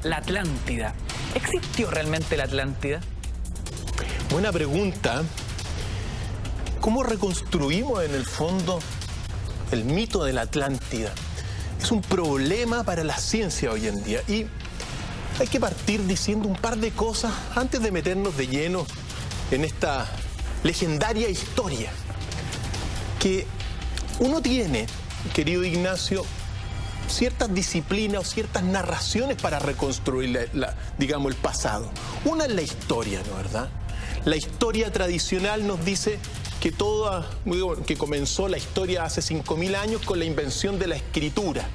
la Atlántida. ¿Existió realmente la Atlántida? Buena pregunta. ¿Cómo reconstruimos en el fondo el mito de la Atlántida? Es un problema para la ciencia hoy en día y hay que partir diciendo un par de cosas antes de meternos de lleno en esta legendaria historia. Que uno tiene, querido Ignacio, ciertas disciplinas o ciertas narraciones para reconstruir, digamos, el pasado. Una es la historia, ¿no es verdad? La historia tradicional nos dice que comenzó la historia hace 5.000 años con la invención de la escritura.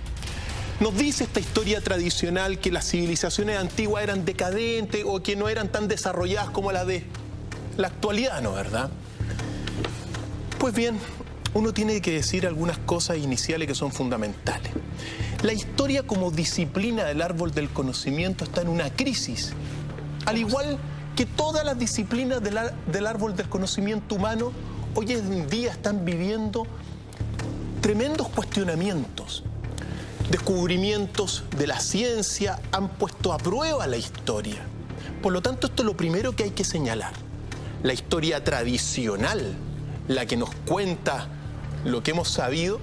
Nos dice esta historia tradicional que las civilizaciones antiguas eran decadentes o que no eran tan desarrolladas como las de la actualidad, ¿no es verdad? Pues bien, uno tiene que decir algunas cosas iniciales que son fundamentales. La historia como disciplina del árbol del conocimiento está en una crisis, al igual que todas las disciplinas del árbol del conocimiento humano hoy en día están viviendo tremendos cuestionamientos. Descubrimientos de la ciencia han puesto a prueba la historia. Por lo tanto, esto es lo primero que hay que señalar. La historia tradicional, la que nos cuenta lo que hemos sabido,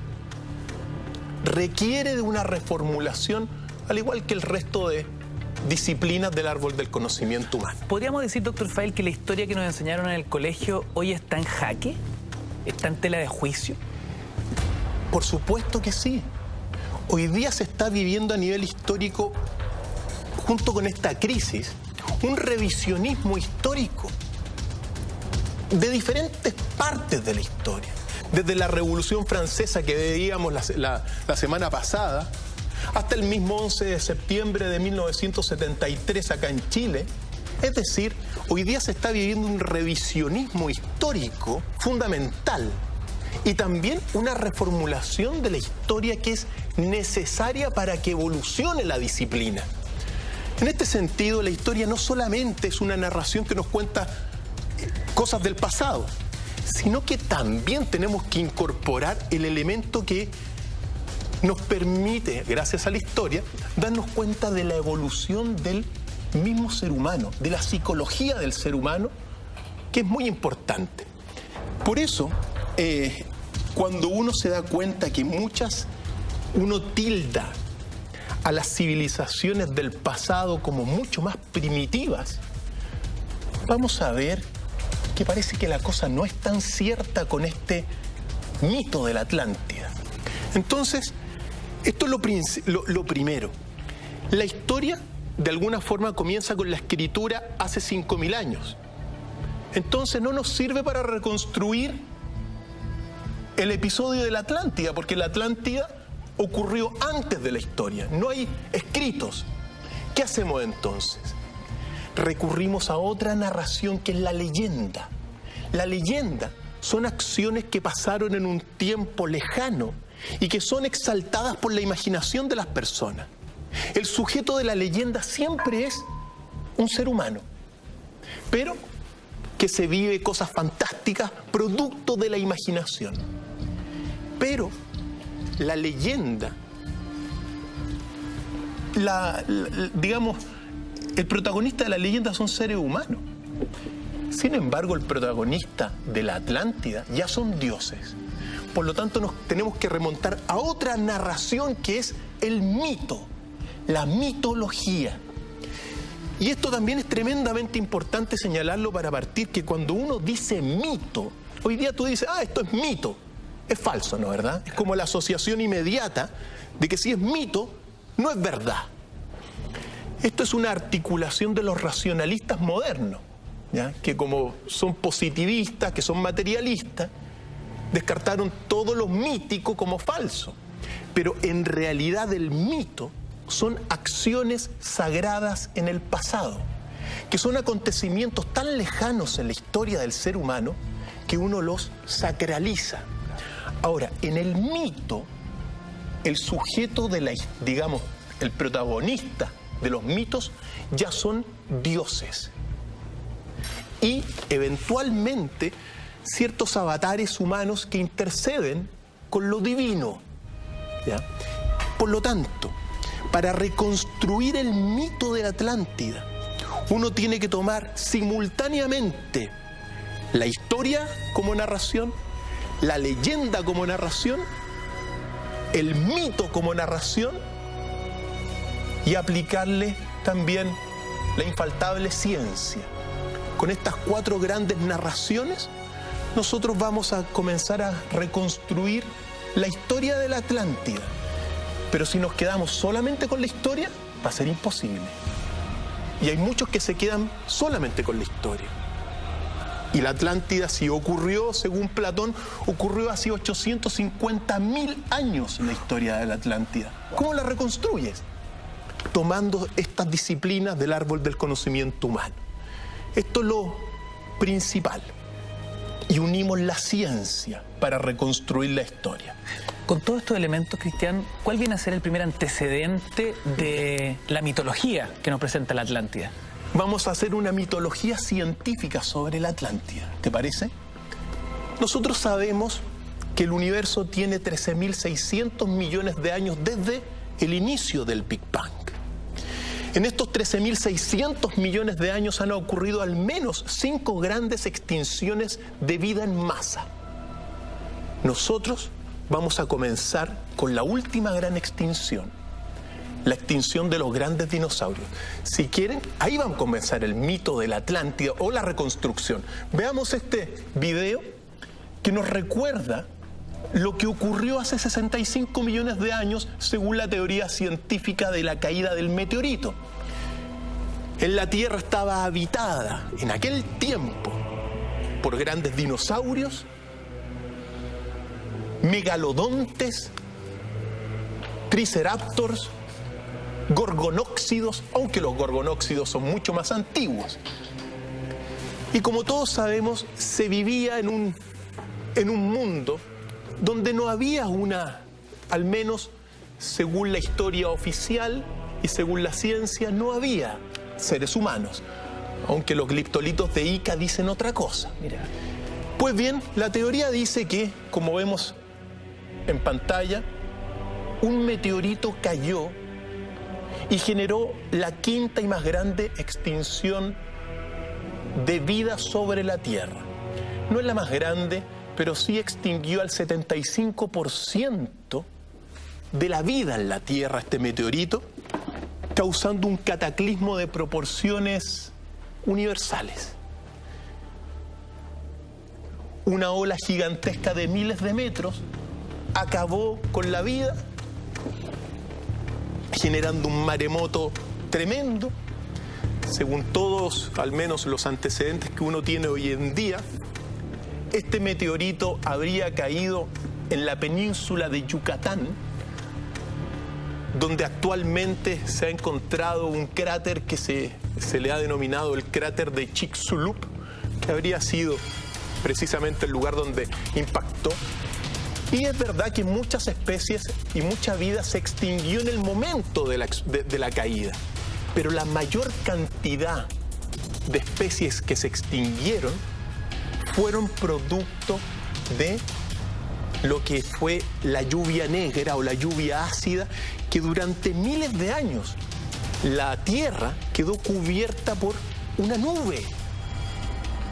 requiere de una reformulación, al igual que el resto de disciplinas del árbol del conocimiento humano. ¿Podríamos decir, doctor Fael, que la historia que nos enseñaron en el colegio hoy está en jaque? ¿Está en tela de juicio? Por supuesto que sí. Hoy día se está viviendo a nivel histórico, junto con esta crisis, un revisionismo histórico de diferentes partes de la historia. Desde la Revolución Francesa que veíamos la semana pasada, hasta el mismo 11 de septiembre de 1973 acá en Chile. Es decir, hoy día se está viviendo un revisionismo histórico fundamental y también una reformulación de la historia que es necesaria para que evolucione la disciplina. En este sentido, la historia no solamente es una narración que nos cuenta cosas del pasado, sino que también tenemos que incorporar el elemento que nos permite, gracias a la historia, darnos cuenta de la evolución del mismo ser humano, de la psicología del ser humano, que es muy importante. Por eso, cuando uno se da cuenta que uno tilda a las civilizaciones del pasado como mucho más primitivas, vamos a ver que parece que la cosa no es tan cierta con este mito de la Atlántida. Entonces, esto es lo primero. La historia, de alguna forma, comienza con la escritura hace 5.000 años. Entonces, no nos sirve para reconstruir el episodio de la Atlántida, porque la Atlántida ocurrió antes de la historia. No hay escritos. ¿Qué hacemos entonces? Recurrimos a otra narración que es la leyenda. La leyenda son acciones que pasaron en un tiempo lejano y que son exaltadas por la imaginación de las personas. El sujeto de la leyenda siempre es un ser humano, pero que se vive cosas fantásticas producto de la imaginación. Pero la leyenda, digamos, el protagonista de la leyenda son seres humanos. Sin embargo, el protagonista de la Atlántida ya son dioses. Por lo tanto, nos tenemos que remontar a otra narración que es el mito, la mitología. Y esto también es tremendamente importante señalarlo para partir, que cuando uno dice mito, hoy día tú dices, esto es mito. Es falso, ¿no es verdad? Es como la asociación inmediata de que si es mito, no es verdad. Esto es una articulación de los racionalistas modernos, ¿ya? Que como son positivistas, que son materialistas, descartaron todo lo mítico como falso. Pero en realidad el mito son acciones sagradas en el pasado, que son acontecimientos tan lejanos en la historia del ser humano que uno los sacraliza. Ahora, en el mito, el sujeto digamos, el protagonista de los mitos ya son dioses. Y eventualmente ciertos avatares humanos que interceden con lo divino, ¿ya? Por lo tanto, Para reconstruir el mito de la Atlántida, uno tiene que tomar simultáneamente la historia como narración, la leyenda como narración, el mito como narración y aplicarle también la infaltable ciencia. Con estas 4 grandes narraciones, nosotros vamos a comenzar a reconstruir la historia de la Atlántida. Pero si nos quedamos solamente con la historia, va a ser imposible. Y hay muchos que se quedan solamente con la historia. Y la Atlántida, si ocurrió, según Platón, ocurrió hace 850.000 años en la historia de la Atlántida. ¿Cómo la reconstruyes? Tomando estas disciplinas del árbol del conocimiento humano. Esto es lo principal. Y unimos la ciencia para reconstruir la historia. Con todos estos elementos, Cristian, ¿cuál viene a ser el primer antecedente de la mitología que nos presenta la Atlántida? Vamos a hacer una mitología científica sobre la Atlántida, ¿te parece? Nosotros sabemos que el universo tiene 13.600 millones de años desde el inicio del Big Bang. En estos 13.600 millones de años han ocurrido al menos 5 grandes extinciones de vida en masa. Nosotros vamos a comenzar con la última gran extinción, la extinción de los grandes dinosaurios. Si quieren, ahí vamos a comenzar el mito de la Atlántida o la reconstrucción. Veamos este video que nos recuerda lo que ocurrió hace 65 millones de años según la teoría científica de la caída del meteorito. La Tierra estaba habitada en aquel tiempo por grandes dinosaurios, megalodontes, triceratops, gorgonóxidos, aunque los gorgonóxidos son mucho más antiguos. Y como todos sabemos, se vivía en un mundo donde no había al menos según la historia oficial y según la ciencia, no había seres humanos, aunque los gliptolitos de Ica dicen otra cosa. Mira. Pues bien, la teoría dice que, como vemos en pantalla, un meteorito cayó y generó la 5ª y más grande extinción de vida sobre la Tierra. No es la más grande, pero sí extinguió al 75% de la vida en la Tierra este meteorito, causando un cataclismo de proporciones universales. Una ola gigantesca de miles de metros acabó con la vida, generando un maremoto tremendo. Según todos, al menos los antecedentes que uno tiene hoy en día, este meteorito habría caído en la península de Yucatán, donde actualmente se ha encontrado un cráter que se le ha denominado el cráter de Chicxulub, que habría sido precisamente el lugar donde impactó. Y es verdad que muchas especies y mucha vida se extinguió en el momento de la caída, pero la mayor cantidad de especies que se extinguieron fueron producto de lo que fue la lluvia negra o la lluvia ácida, que durante miles de años la Tierra quedó cubierta por una nube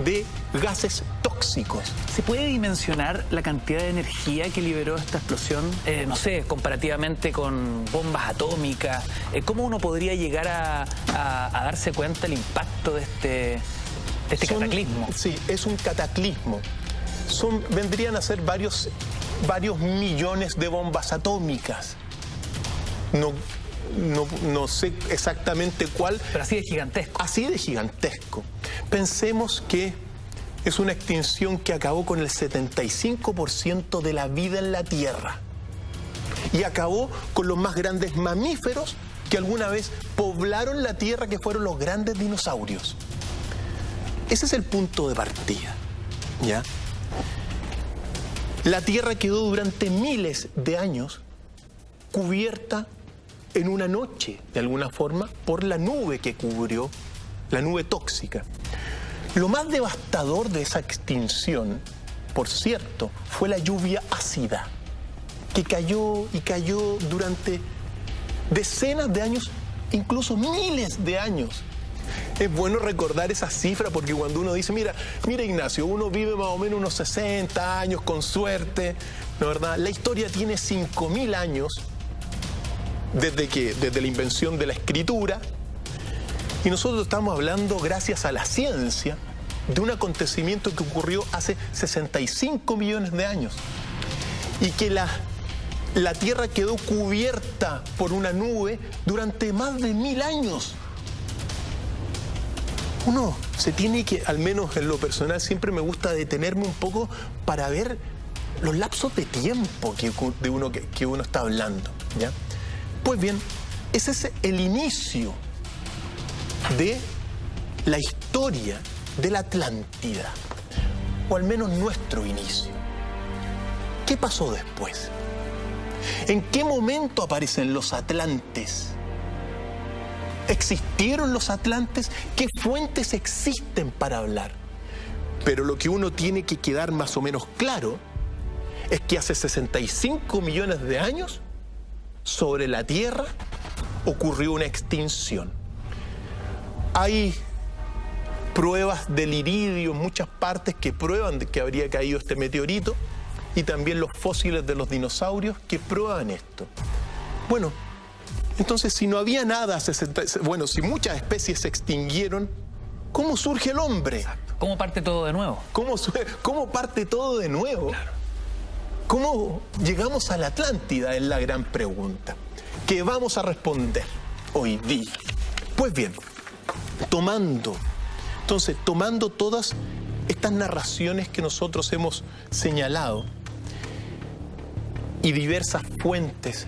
de gases tóxicos. ¿Se puede dimensionar la cantidad de energía que liberó esta explosión? No sé, comparativamente con bombas atómicas. ¿Cómo uno podría llegar a darse cuenta del impacto de este cataclismo? Sí, es un cataclismo. Vendrían a ser varios millones de bombas atómicas. No sé exactamente cuál. Pero así de gigantesco. Así de gigantesco. Pensemos que es una extinción que acabó con el 75% de la vida en la Tierra. Y acabó con los más grandes mamíferos que alguna vez poblaron la Tierra, que fueron los grandes dinosaurios. Ese es el punto de partida, ¿ya? La Tierra quedó durante miles de años cubierta en una noche, de alguna forma, por la nube que cubrió, la nube tóxica. Lo más devastador de esa extinción, por cierto, fue la lluvia ácida, que cayó y cayó durante decenas de años, incluso miles de años. Es bueno recordar esa cifra porque cuando uno dice, mira Ignacio, uno vive más o menos unos 60 años con suerte, ¿no es verdad? La historia tiene 5.000 años desde la invención de la escritura, y nosotros estamos hablando, gracias a la ciencia, de un acontecimiento que ocurrió hace 65 millones de años y que la Tierra quedó cubierta por una nube durante más de 1000 años. Uno se tiene que, al menos en lo personal, siempre me gusta detenerme un poco para ver los lapsos de tiempo que uno está hablando, ¿ya? Pues bien, ese es el inicio de la historia de la Atlántida, o al menos nuestro inicio. ¿Qué pasó después? ¿En qué momento aparecen los atlantes? ¿Existieron los atlantes? ¿Qué fuentes existen para hablar? Pero lo que uno tiene que quedar más o menos claro es que hace 65 millones de años sobre la Tierra ocurrió una extinción. Hay pruebas del iridio en muchas partes que prueban de que habría caído este meteorito, y también los fósiles de los dinosaurios que prueban esto. Bueno, entonces si no había nada, si muchas especies se extinguieron, ¿cómo surge el hombre? Exacto. ¿Cómo parte todo de nuevo? ¿Cómo parte todo de nuevo? Claro. ¿Cómo llegamos a la Atlántida? Es la gran pregunta que vamos a responder hoy día. Pues bien, tomando todas estas narraciones que nosotros hemos señalado y diversas fuentes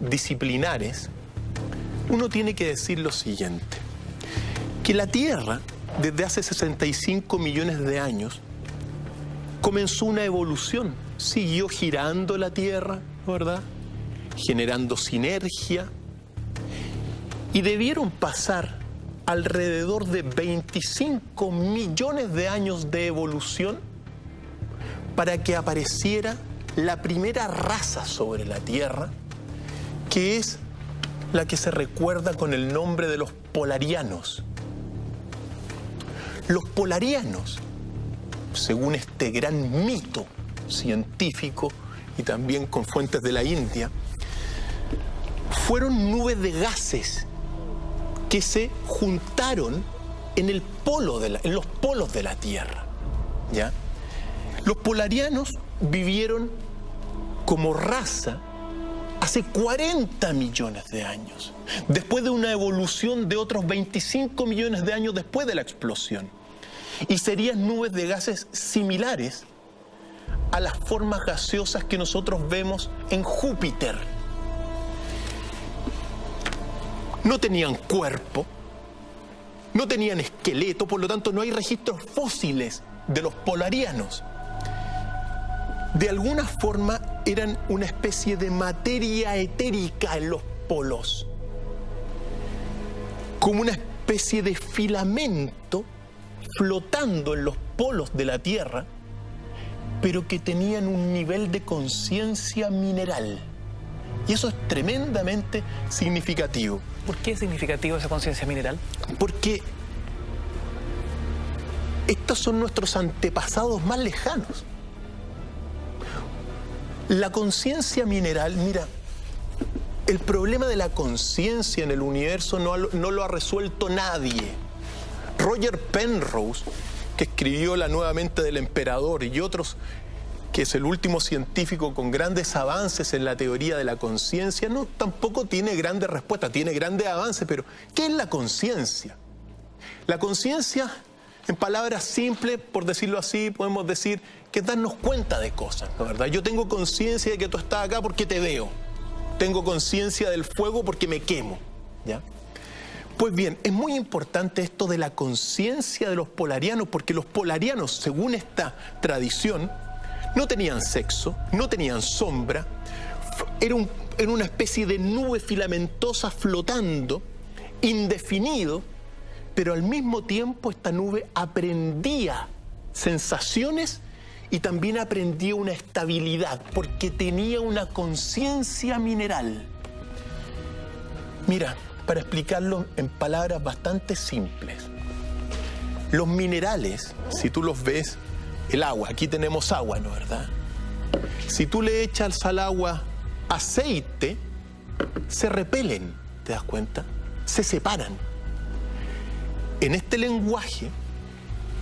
disciplinares, uno tiene que decir lo siguiente, que la Tierra, desde hace 65 millones de años, comenzó una evolución, siguió girando la Tierra, ¿verdad?, generando sinergia, y debieron pasar alrededor de 25 millones de años de evolución para que apareciera la primera raza sobre la Tierra, que es la que se recuerda con el nombre de los polarianos. Los polarianos, según este gran mito científico y también con fuentes de la India, fueron nubes de gases que se juntaron en los polos de la Tierra, ¿ya? Los polarianos vivieron como raza hace 40 millones de años, después de una evolución de otros 25 millones de años después de la explosión. Y serían nubes de gases similares a las formas gaseosas que nosotros vemos en Júpiter. No tenían cuerpo, no tenían esqueleto, por lo tanto no hay registros fósiles de los polarianos. De alguna forma eran una especie de materia etérica en los polos, como una especie de filamento flotando en los polos de la Tierra, pero que tenían un nivel de conciencia mineral. Y eso es tremendamente significativo. ¿Por qué es significativo esa conciencia mineral? Porque estos son nuestros antepasados más lejanos. La conciencia mineral, mira, el problema de la conciencia en el universo no lo ha resuelto nadie. Roger Penrose, que escribió La nueva mente del emperador, y otros, que es el último científico con grandes avances en la teoría de la conciencia, no, tampoco tiene grandes respuestas, tiene grandes avances, pero ¿qué es la conciencia? La conciencia, en palabras simples, por decirlo así, podemos decir que es darnos cuenta de cosas, ¿no es verdad? Yo tengo conciencia de que tú estás acá porque te veo. Tengo conciencia del fuego porque me quemo, ¿ya? Pues bien, es muy importante esto de la conciencia de los polarianos, porque los polarianos, según esta tradición, no tenían sexo, no tenían sombra, era una especie de nube filamentosa flotando, indefinido, pero al mismo tiempo esta nube aprendía sensaciones y también aprendía una estabilidad, porque tenía una conciencia mineral. Mira, para explicarlo en palabras bastante simples. Los minerales, si tú los ves, el agua, aquí tenemos agua, ¿no es verdad? Si tú le echas al agua aceite, se repelen, ¿te das cuenta? Se separan. En este lenguaje,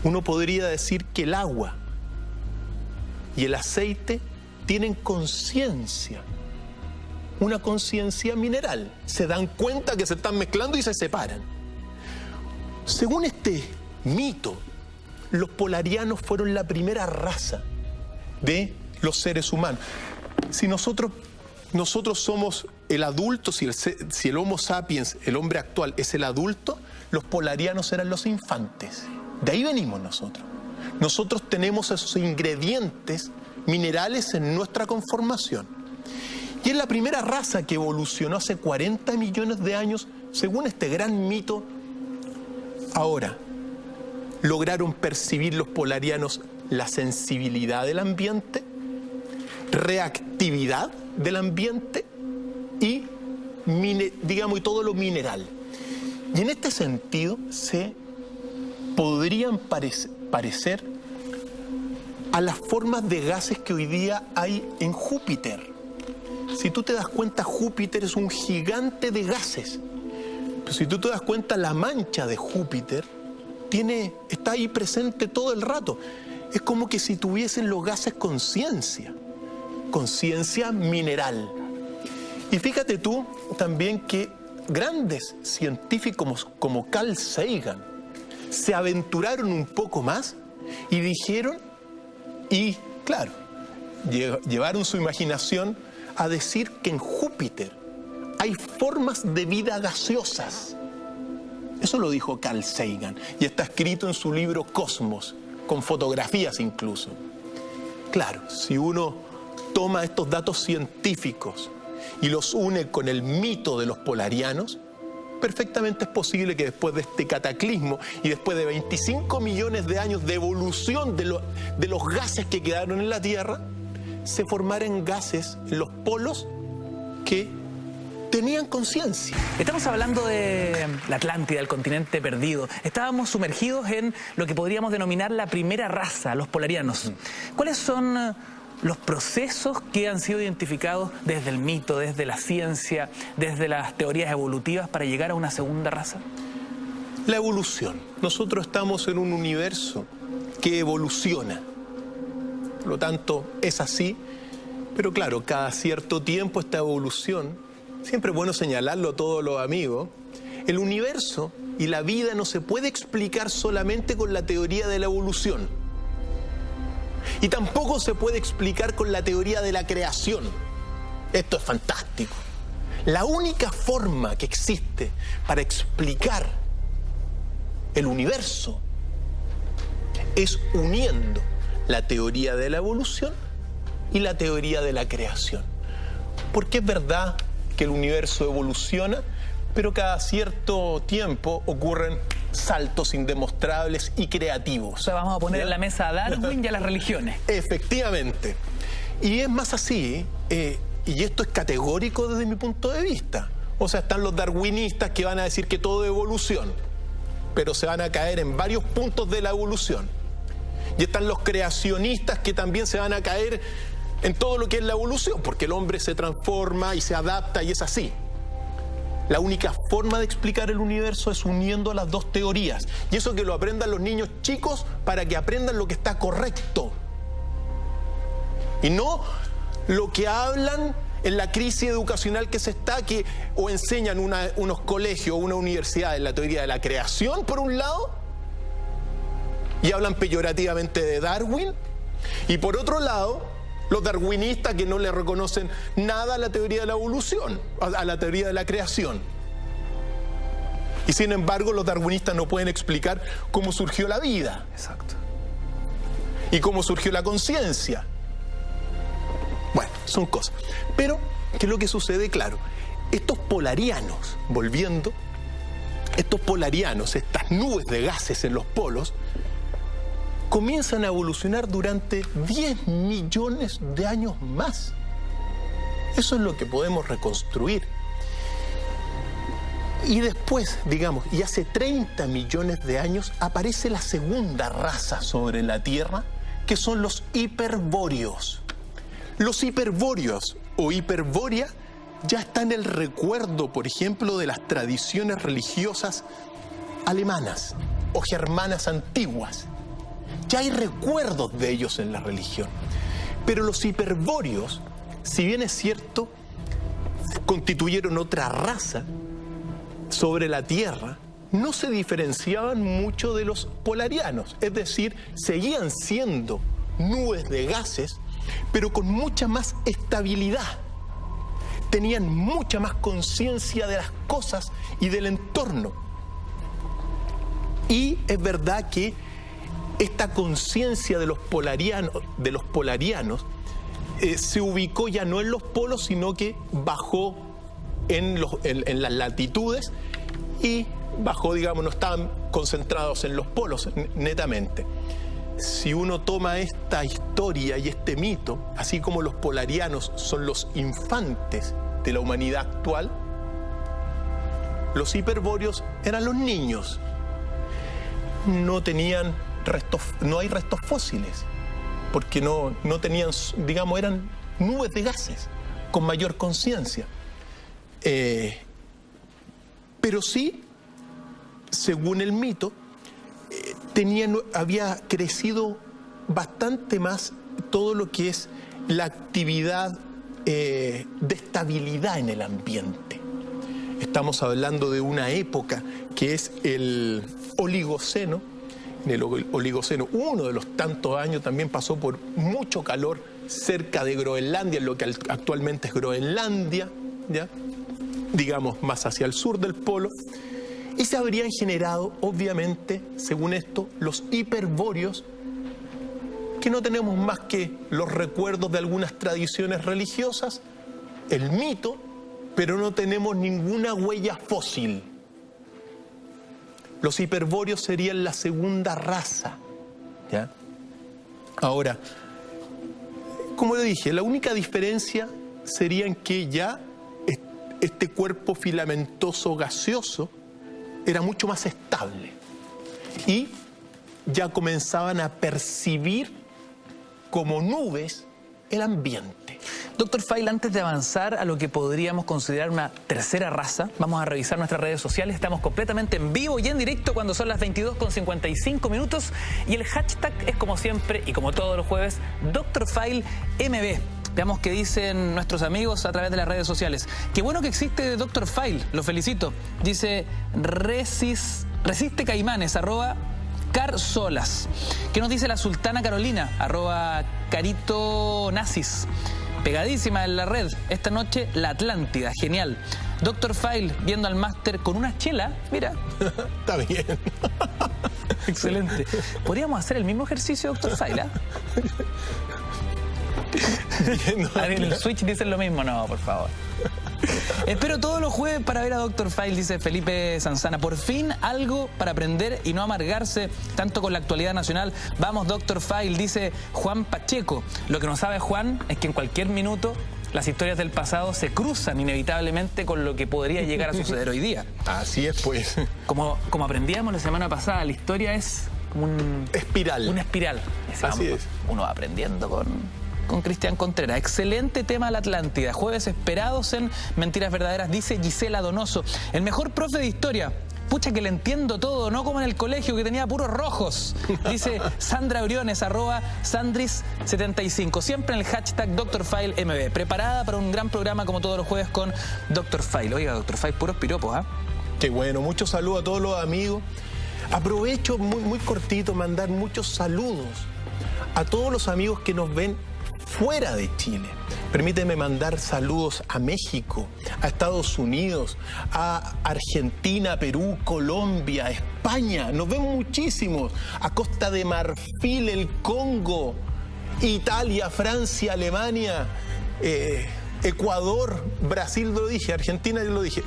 uno podría decir que el agua y el aceite tienen conciencia, una conciencia mineral. Se dan cuenta que se están mezclando y se separan. Según este mito, los polarianos fueron la primera raza de los seres humanos. Si nosotros somos el adulto, si el Homo sapiens, el hombre actual, es el adulto, los polarianos eran los infantes. De ahí venimos nosotros. Nosotros tenemos esos ingredientes minerales en nuestra conformación. Y es la primera raza que evolucionó hace 40 millones de años, según este gran mito. Ahora, lograron percibir los polarianos la sensibilidad del ambiente, reactividad del ambiente y, y todo lo mineral. Y en este sentido se podrían parecer a las formas de gases que hoy día hay en Júpiter. Si tú te das cuenta, Júpiter es un gigante de gases. Pero si tú te das cuenta, la mancha de Júpiter está ahí presente todo el rato. Es como que si tuviesen los gases conciencia mineral. Y fíjate tú también que grandes científicos como Carl Sagan se aventuraron un poco más y dijeron, y claro, llevaron su imaginación a decir que en Júpiter hay formas de vida gaseosas. Eso lo dijo Carl Sagan y está escrito en su libro Cosmos, con fotografías incluso. Claro, si uno toma estos datos científicos y los une con el mito de los polarianos, perfectamente es posible que después de este cataclismo y después de 25 millones de años de evolución de los gases que quedaron en la Tierra, se formaran gases en los polos que tenían conciencia. Estamos hablando de la Atlántida, el continente perdido. Estábamos sumergidos en lo que podríamos denominar la primera raza, los polarianos. ¿Cuáles son los procesos que han sido identificados desde el mito, desde la ciencia, desde las teorías evolutivas para llegar a una segunda raza? La evolución. Nosotros estamos en un universo que evoluciona. Por lo tanto, es así. Pero claro, cada cierto tiempo esta evolución, siempre es bueno señalarlo a todos los amigos, el universo y la vida no se puede explicar solamente con la teoría de la evolución. Y tampoco se puede explicar con la teoría de la creación. Esto es fantástico. La única forma que existe para explicar el universo es uniendo la teoría de la evolución y la teoría de la creación. Porque es verdad que el universo evoluciona, pero cada cierto tiempo ocurren saltos indemostrables y creativos. O sea, vamos a poner en la mesa a Darwin y a las religiones. Efectivamente. Y es más así, y esto es categórico desde mi punto de vista. O sea, están los darwinistas que van a decir que todo es evolución, pero se van a caer en varios puntos de la evolución. Y están los creacionistas que también se van a caer en todo lo que es la evolución, porque el hombre se transforma y se adapta y es así. La única forma de explicar el universo es uniendo las dos teorías. Y eso que lo aprendan los niños chicos para que aprendan lo que está correcto. Y no lo que hablan en la crisis educacional que se está, o enseñan unos colegios o una universidad en la teoría de la creación, por un lado, y hablan peyorativamente de Darwin, y por otro lado, los darwinistas que no le reconocen nada a la teoría de la evolución, a la teoría de la creación. Y sin embargo, los darwinistas no pueden explicar cómo surgió la vida. Exacto. Y cómo surgió la conciencia. Bueno, son cosas. Pero, ¿qué es lo que sucede? Claro, estos polarianos, volviendo, estos polarianos, estas nubes de gases en los polos, comienzan a evolucionar durante 10 millones de años más. Eso es lo que podemos reconstruir. Y después, digamos, y hace 30 millones de años, aparece la segunda raza sobre la Tierra, que son los hiperbóreos. Los hiperbóreos o hiperbórea ya está en el recuerdo, por ejemplo, de las tradiciones religiosas alemanas o germanas antiguas. Ya hay recuerdos de ellos en la religión. Pero los hiperbóreos, si bien es cierto, constituyeron otra raza sobre la Tierra, no se diferenciaban mucho de los polarianos. Es decir, seguían siendo nubes de gases, pero con mucha más estabilidad. Tenían mucha más conciencia de las cosas y del entorno. Y es verdad que esta conciencia de los polarianos se ubicó ya no en los polos, sino que bajó en las latitudes y bajó, digamos, no estaban concentrados en los polos netamente. Si uno toma esta historia y este mito, así como los polarianos son los infantes de la humanidad actual, los hiperbóreos eran los niños. No tenían restos, no hay restos fósiles, porque no tenían, digamos, eran nubes de gases con mayor conciencia. Pero sí, según el mito, había crecido bastante más todo lo que es la actividad de estabilidad en el ambiente. Estamos hablando de una época que es el Oligoceno. En el Oligoceno, uno de los tantos años, también pasó por mucho calor cerca de Groenlandia, en lo que actualmente es Groenlandia, ¿ya? Digamos más hacia el sur del polo, y se habrían generado, obviamente, según esto, los hiperbóreos, que no tenemos más que los recuerdos de algunas tradiciones religiosas, el mito, pero no tenemos ninguna huella fósil. Los hiperbóreos serían la segunda raza, ¿ya? Ahora, como le dije, la única diferencia sería en que ya este cuerpo filamentoso gaseoso era mucho más estable y ya comenzaban a percibir como nubes el ambiente. Doctor File, antes de avanzar a lo que podríamos considerar una tercera raza, vamos a revisar nuestras redes sociales. Estamos completamente en vivo y en directo cuando son las 22:55 y el hashtag es, como siempre y como todos los jueves, Dr. File MB. Veamos qué dicen nuestros amigos a través de las redes sociales. Qué bueno que existe Dr. File, lo felicito. Dice Resiste Caimanes, @Carsolas. ¿Qué nos dice la Sultana Carolina? @Carito Nazis. Pegadísima en la red. Esta noche la Atlántida, genial. Dr. File viendo al máster con una chela, mira. Está bien. Excelente. ¿Podríamos hacer el mismo ejercicio, Dr. File? En el Switch dicen lo mismo, no, por favor. Espero todos los jueves para ver a Dr. File, dice Felipe Sanzana. Por fin algo para aprender y no amargarse tanto con la actualidad nacional. Vamos, Dr. File, dice Juan Pacheco. Lo que no sabe Juan es que en cualquier minuto las historias del pasado se cruzan inevitablemente con lo que podría llegar a suceder hoy día. Así es, pues. Como aprendíamos la semana pasada, la historia es como una espiral. Así es. Uno va aprendiendo con Cristian Contreras. Excelente tema la Atlántida. Jueves esperados en Mentiras Verdaderas, dice Gisela Donoso. El mejor profe de historia. Pucha que le entiendo todo, no como en el colegio que tenía puros rojos. Dice Sandra Briones, @Sandris75. Siempre en el hashtag Dr. File MB. Preparada para un gran programa como todos los jueves con Dr. File. Oiga, Dr. File, puros piropos, ¿ah? Qué bueno, muchos saludos a todos los amigos. Aprovecho muy cortito mandar muchos saludos a todos los amigos que nos ven fuera de Chile. Permíteme mandar saludos a México, a Estados Unidos, a Argentina, Perú, Colombia, España. Nos ven muchísimos. A Costa de Marfil, el Congo, Italia, Francia, Alemania, Ecuador, Brasil, lo dije, Argentina, yo lo dije.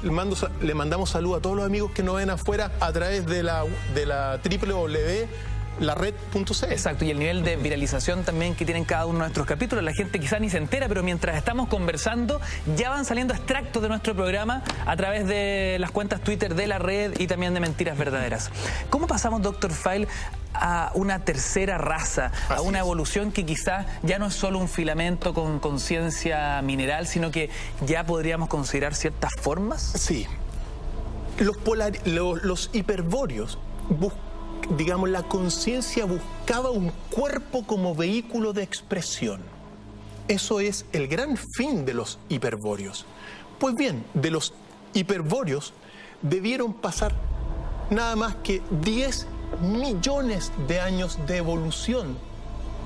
Le mandamos saludos a todos los amigos que nos ven afuera a través de la lared.cl. Exacto, y el nivel de viralización también que tienen cada uno de nuestros capítulos. La gente quizás ni se entera, pero mientras estamos conversando ya van saliendo extractos de nuestro programa a través de las cuentas Twitter de La Red y también de Mentiras Verdaderas. ¿Cómo pasamos, Dr. File, a una tercera raza, a una evolución que quizás ya no es solo un filamento con conciencia mineral, sino que ya podríamos considerar ciertas formas? Sí. Los hiperbóreos, digamos, la conciencia buscaba un cuerpo como vehículo de expresión. Eso es el gran fin de los hiperbóreos. Pues bien, de los hiperbóreos debieron pasar nada más que 10 millones de años de evolución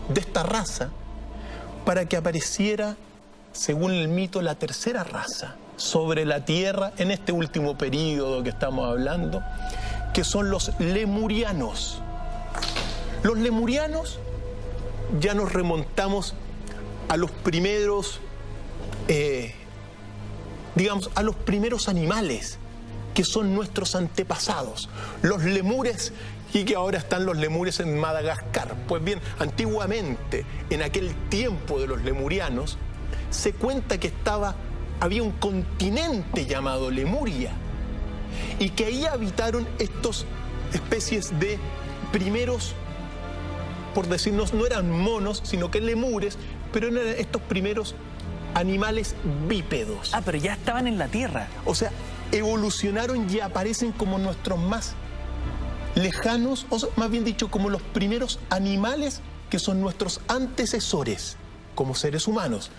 de esta raza para que apareciera, según el mito, la tercera raza sobre la Tierra en este último período que estamos hablando, que son los lemurianos. Los lemurianos, ya nos remontamos a los primeros, digamos, a los primeros animales que son nuestros antepasados, los lemures, y que ahora están los lemures en Madagascar. Pues bien, antiguamente, en aquel tiempo de los lemurianos, se cuenta que había un continente llamado Lemuria, y que ahí habitaron estas especies de primeros, por decirnos, no eran monos, sino que lemures, pero eran estos primeros animales bípedos. Ah, pero ya estaban en la Tierra. O sea, evolucionaron y aparecen como nuestros más lejanos, o más bien dicho, como los primeros animales que son nuestros antecesores como seres humanos.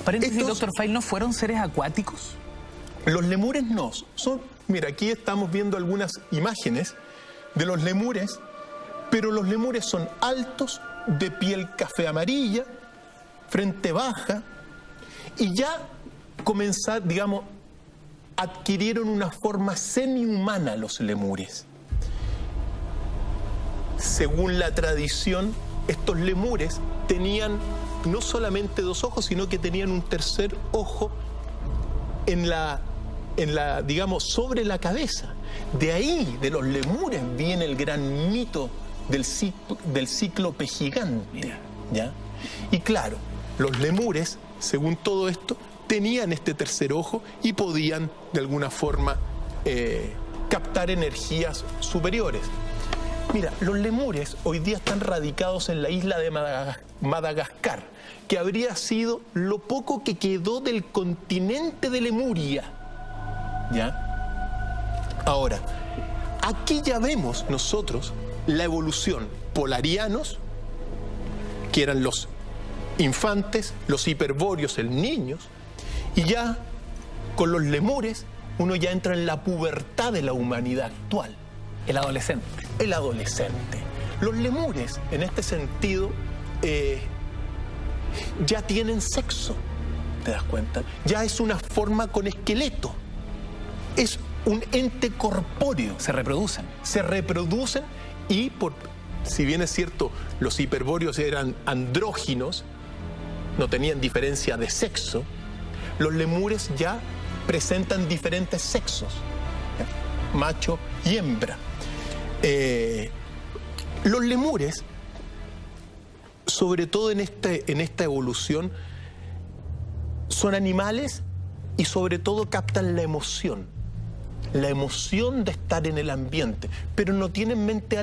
Paréntesis, Dr. File, ¿no fueron seres acuáticos? Los lemures no. Mira, aquí estamos viendo algunas imágenes de los lemures, pero los lemures son altos, de piel café amarilla, frente baja, y ya adquirieron una forma semi-humana los lemures. Según la tradición, estos lemures tenían no solamente 2 ojos, sino que tenían un tercer ojo digamos, sobre la cabeza. De ahí, de los lemures, viene el gran mito del cíclope gigante, ¿ya? Y claro, los lemures, según todo esto, tenían este tercer ojo y podían, de alguna forma, captar energías superiores. Mira, los lemures hoy día están radicados en la isla de Madagascar, que habría sido lo poco que quedó del continente de Lemuria, ¿ya? Ahora, aquí ya vemos nosotros la evolución. Polarianos, que eran los infantes, los hiperbóreos, el niños, y ya con los lemures uno ya entra en la pubertad de la humanidad actual. El adolescente. El adolescente. Los lemures, en este sentido, ya tienen sexo, ¿te das cuenta? Ya es una forma con esqueleto. Es un ente corpóreo. Se reproducen. Se reproducen y, si bien es cierto, los hiperbóreos eran andróginos, no tenían diferencia de sexo, los lemures ya presentan diferentes sexos, ¿ya? Macho y hembra. Los lemures, sobre todo en esta evolución, son animales y sobre todo captan la emoción de estar en el ambiente, pero no tienen mente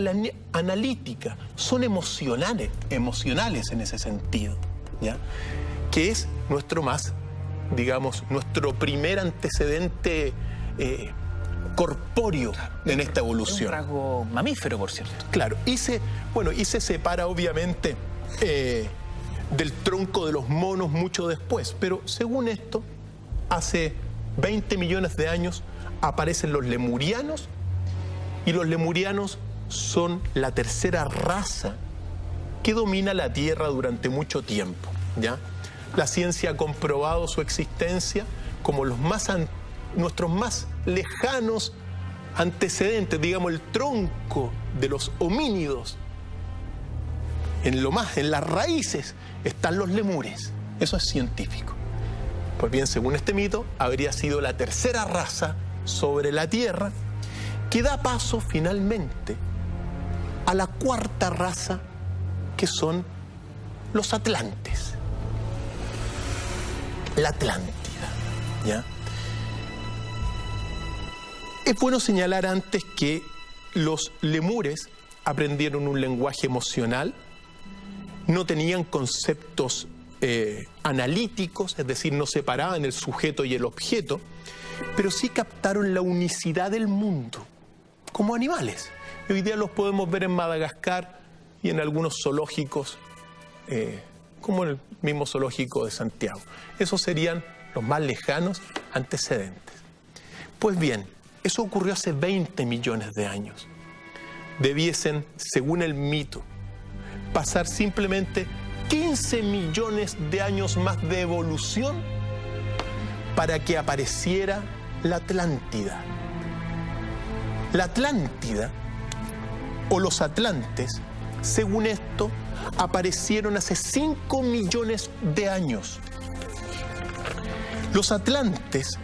analítica, son emocionales en ese sentido, ¿ya? Que es nuestro primer antecedente corpóreo en esta evolución. Es un rasgo mamífero, por cierto. Claro, y se separa obviamente del tronco de los monos mucho después, pero según esto, hace 20 millones de años aparecen los lemurianos, y los lemurianos son la tercera raza que domina la Tierra durante mucho tiempo, ¿ya? La ciencia ha comprobado su existencia como nuestros más lejanos antecedentes, digamos, el tronco de los homínidos. En las raíces están los lemures. Eso es científico. Pues bien, según este mito, habría sido la tercera raza sobre la Tierra que da paso finalmente a la cuarta raza, que son los atlantes. La Atlántida, ¿ya? Es bueno señalar antes que los lemures aprendieron un lenguaje emocional, no tenían conceptos analíticos, es decir, no separaban el sujeto y el objeto, pero sí captaron la unicidad del mundo como animales. Hoy día los podemos ver en Madagascar y en algunos zoológicos, como en el mismo zoológico de Santiago. Esos serían los más lejanos antecedentes. Pues bien, eso ocurrió hace 20 millones de años. Debiesen, según el mito, pasar simplemente 15 millones de años más de evolución para que apareciera la Atlántida. La Atlántida, o los atlantes, según esto, aparecieron hace 5 millones de años. Los atlantes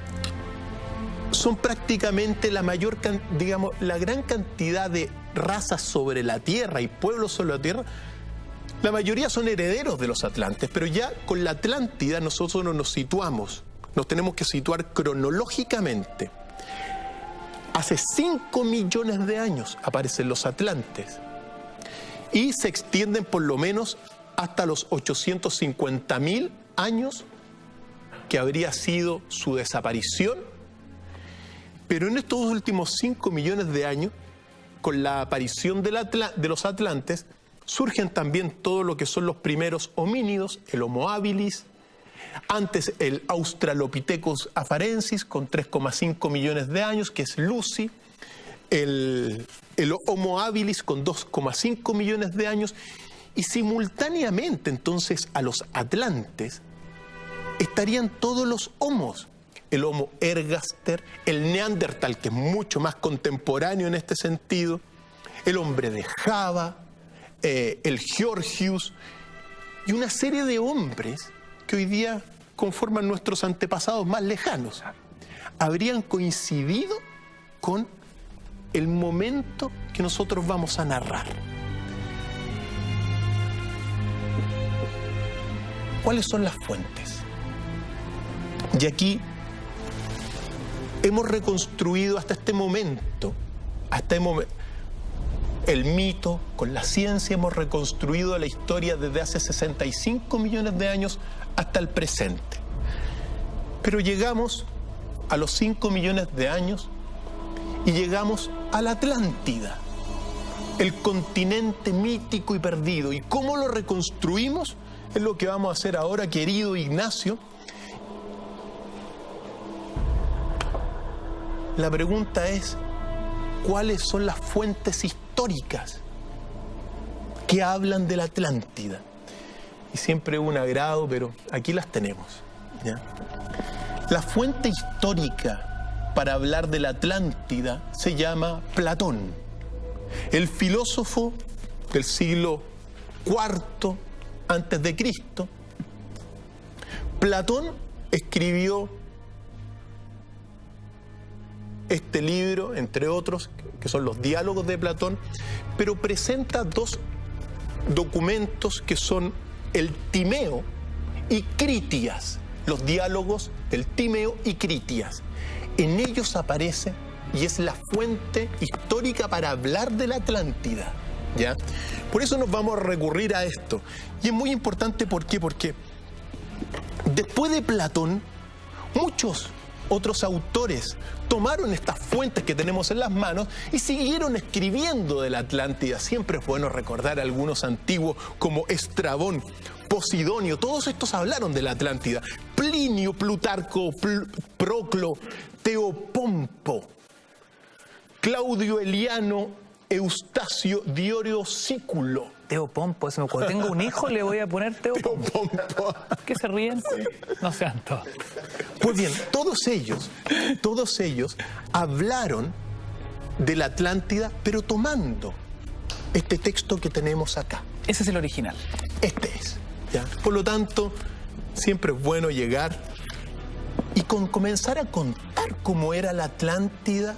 son prácticamente la mayor, digamos, la gran cantidad de razas sobre la Tierra y pueblos sobre la Tierra. La mayoría son herederos de los atlantes, pero ya con la Atlántida nosotros nos situamos, nos tenemos que situar cronológicamente. Hace 5 millones de años aparecen los atlantes y se extienden por lo menos hasta los 850.000 años que habría sido su desaparición. Pero en estos últimos 5 millones de años, con la aparición de los atlantes, surgen también todo lo que son los primeros homínidos, el Homo habilis, antes el Australopithecus afarensis con 3,5 millones de años, que es Lucy, el Homo habilis con 2,5 millones de años, y simultáneamente entonces a los atlantes estarían todos los homos, el Homo ergaster, el Neandertal, que es mucho más contemporáneo en este sentido, el hombre de Java, el Georgius, y una serie de hombres que hoy día conforman nuestros antepasados más lejanos, habrían coincidido con el momento que nosotros vamos a narrar. ¿Cuáles son las fuentes? Y aquí hemos reconstruido hasta este momento, el mito, con la ciencia hemos reconstruido la historia desde hace 65 millones de años hasta el presente. Pero llegamos a los 5 millones de años y llegamos a la Atlántida, el continente mítico y perdido. ¿Y cómo lo reconstruimos? Es lo que vamos a hacer ahora, querido Ignacio. La pregunta es, ¿cuáles son las fuentes históricas que hablan de la Atlántida? Y siempre un agrado, pero aquí las tenemos, ¿ya? La fuente histórica para hablar de la Atlántida se llama Platón, el filósofo del siglo IV antes de Cristo. Platón escribió este libro, entre otros, que son los diálogos de Platón, pero presenta dos documentos que son el Timeo y Critias, los diálogos del Timeo y Critias. En ellos aparece y es la fuente histórica para hablar de la Atlántida, ¿ya? Por eso nos vamos a recurrir a esto. Y es muy importante, ¿por qué? Porque después de Platón, muchos otros autores tomaron estas fuentes que tenemos en las manos y siguieron escribiendo de la Atlántida. Siempre es bueno recordar a algunos antiguos como Estrabón, Posidonio, todos estos hablaron de la Atlántida. Plinio, Plutarco, Proclo, Teopompo, Claudio Eliano, Eustacio, Diorio Sículo. Teopompo, eso me acuerdo. Tengo un hijo, le voy a poner Teopompo. ¿Qué se ríen? No sean todos. Pues bien, todos ellos hablaron de la Atlántida, pero tomando este texto que tenemos acá. Ese es el original. Este es, ¿ya? Por lo tanto, siempre es bueno llegar y comenzar a contar cómo era la Atlántida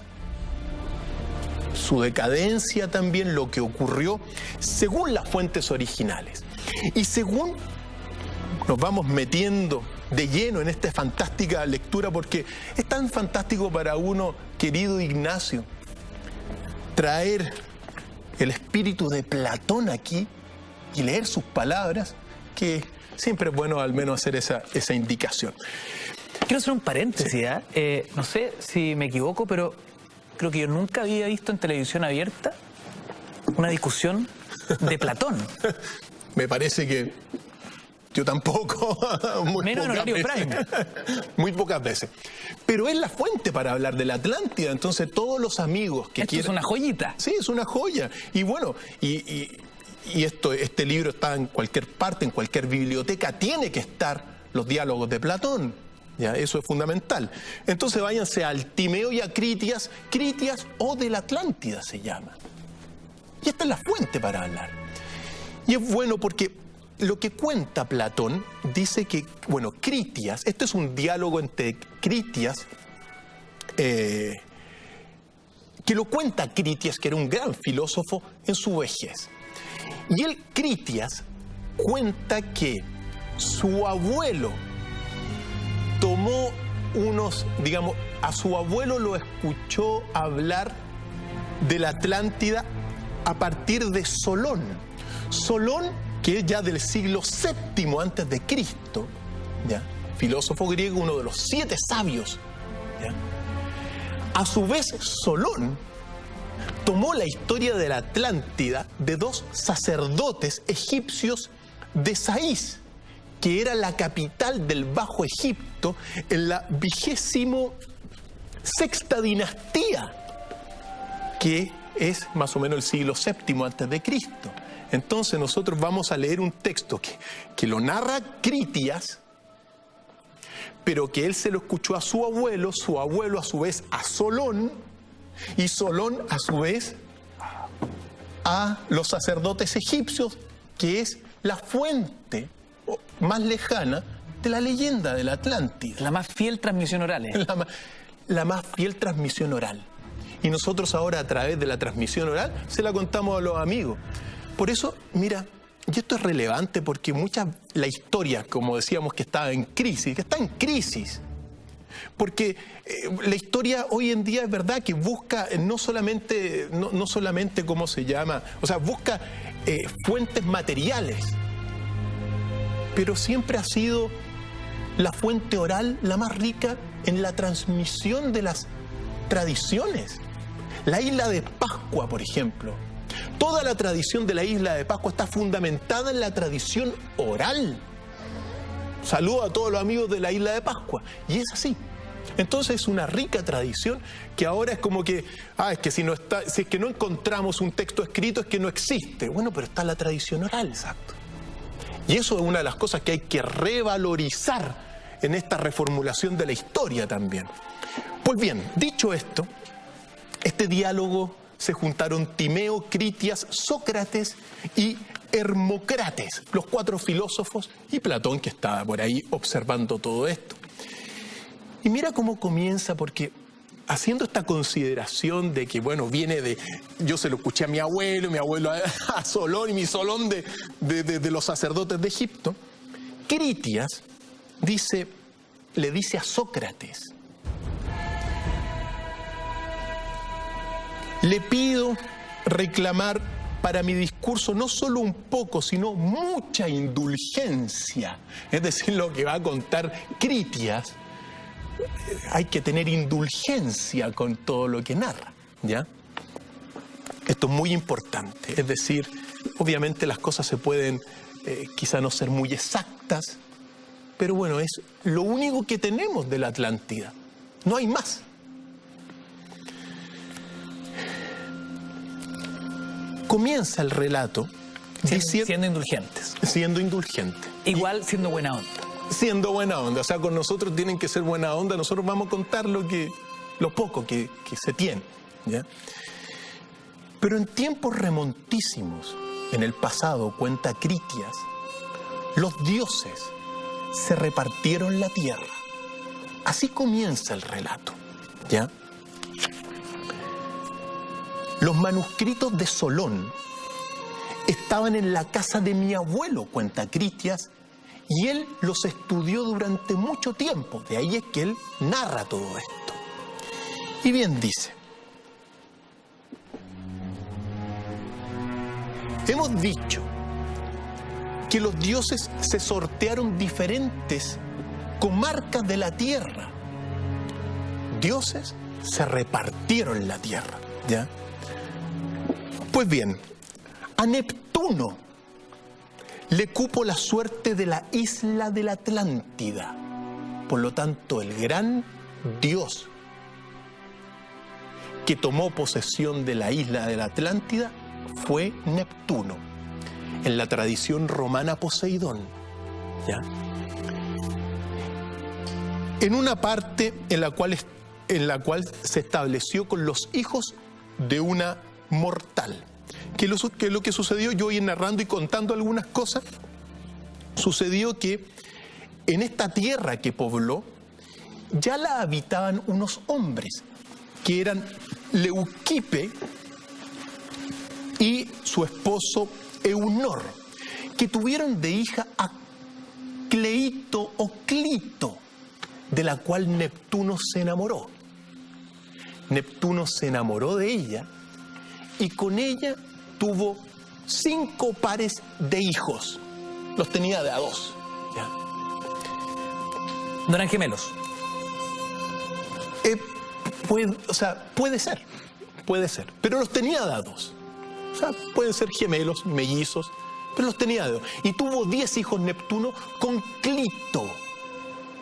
su decadencia también, lo que ocurrió según las fuentes originales. Y según nos vamos metiendo de lleno en esta fantástica lectura, porque es tan fantástico para uno, querido Ignacio, traer el espíritu de Platón aquí y leer sus palabras, que siempre es bueno al menos hacer esa indicación. Quiero hacer un paréntesis, ¿eh? No sé si me equivoco, pero creo que yo nunca había visto en televisión abierta una discusión de Platón. Me parece que yo tampoco. Menos en horario prime. Muy pocas veces. Pero es la fuente para hablar de la Atlántida. Entonces todos los amigos que Esto quieran... es una joyita. Sí, es una joya. Y bueno, este libro está en cualquier parte, en cualquier biblioteca. Tiene que estar los diálogos de Platón. Ya, eso es fundamental. Entonces váyanse al Timeo y a Critias. Critias o de la Atlántida se llama. Y esta es la fuente para hablar. Y es bueno porque lo que cuenta Platón dice que, bueno, Critias, este es un diálogo entre Critias, que lo cuenta Critias, que era un gran filósofo en su vejez. Y él, Critias, cuenta que su abuelo tomó digamos, a su abuelo lo escuchó hablar de la Atlántida a partir de Solón. Solón, que es ya del siglo VII antes de Cristo, ¿ya? Filósofo griego, uno de los 7 sabios, ¿ya? A su vez, Solón tomó la historia de la Atlántida de 2 sacerdotes egipcios de Saís, que era la capital del Bajo Egipto en la 26ª dinastía, que es más o menos el siglo VII antes de Cristo. Entonces nosotros vamos a leer un texto que lo narra Critias, pero que él se lo escuchó a su abuelo a su vez a Solón, y Solón a su vez a los sacerdotes egipcios, que es la fuente más lejana de la leyenda de la Atlántida. La más fiel transmisión oral. La más fiel transmisión oral. Y nosotros ahora a través de la transmisión oral se la contamos a los amigos. Por eso, mira, y esto es relevante porque la historia, como decíamos, que está en crisis, porque la historia hoy en día es verdad que busca no solamente, ¿cómo se llama? O sea, busca fuentes materiales, pero siempre ha sido la fuente oral la más rica en la transmisión de las tradiciones. La isla de Pascua, por ejemplo. Toda la tradición de la isla de Pascua está fundamentada en la tradición oral. Saludo a todos los amigos de la isla de Pascua. Y es así. Entonces es una rica tradición que ahora es como que, es que si es que no encontramos un texto escrito es que no existe. Bueno, pero está la tradición oral. Exacto. Y eso es una de las cosas que hay que revalorizar en esta reformulación de la historia también. Pues bien, dicho esto, este diálogo se juntaron Timeo, Critias, Sócrates y Hermócrates, los 4 filósofos, y Platón, que estaba por ahí observando todo esto. Y mira cómo comienza, porque haciendo esta consideración de que, bueno, viene de... Yo se lo escuché a mi abuelo a Solón, y mi Solón de los sacerdotes de Egipto. Critias le dice a Sócrates: le pido reclamar para mi discurso no solo un poco, sino mucha indulgencia. Es decir, lo que va a contar Critias, hay que tener indulgencia con todo lo que narra, ¿ya? Esto es muy importante. Es decir, obviamente las cosas se pueden quizá no ser muy exactas, pero bueno, es lo único que tenemos de la Atlántida. No hay más. Comienza el relato siendo indulgentes. Siendo indulgente. Igual siendo buena onda. Siendo buena onda. O sea, con nosotros tienen que ser buena onda. Nosotros vamos a contar lo poco que se tiene, ¿ya? Pero en tiempos remontísimos, en el pasado, cuenta Critias, los dioses se repartieron la tierra. Así comienza el relato, ¿ya? Los manuscritos de Solón estaban en la casa de mi abuelo, cuenta Critias, y él los estudió durante mucho tiempo. De ahí es que él narra todo esto. Y bien dice: hemos dicho que los dioses se sortearon diferentes comarcas de la tierra. Dioses se repartieron la tierra, ¿ya? Pues bien, a Neptuno le cupo la suerte de la isla de la Atlántida. Por lo tanto, el gran dios que tomó posesión de la isla de la Atlántida fue Neptuno. En la tradición romana, Poseidón, ¿ya? En una parte en la cual se estableció con los hijos de una mortal. ¿Qué es lo que sucedió? Yo voy narrando y contando algunas cosas. Sucedió que en esta tierra que pobló ya la habitaban unos hombres que eran Leuquipe y su esposo Eunor, que tuvieron de hija a Cleito o Clito, de la cual Neptuno se enamoró. Neptuno se enamoró de ella y con ella tuvo 5 pares de hijos. Los tenía de a 2. ¿Ya? ¿No eran gemelos? Puede ser, pero los tenía de a 2. O sea, pueden ser gemelos, mellizos, pero los tenía de a 2. Y tuvo 10 hijos Neptuno con Clito,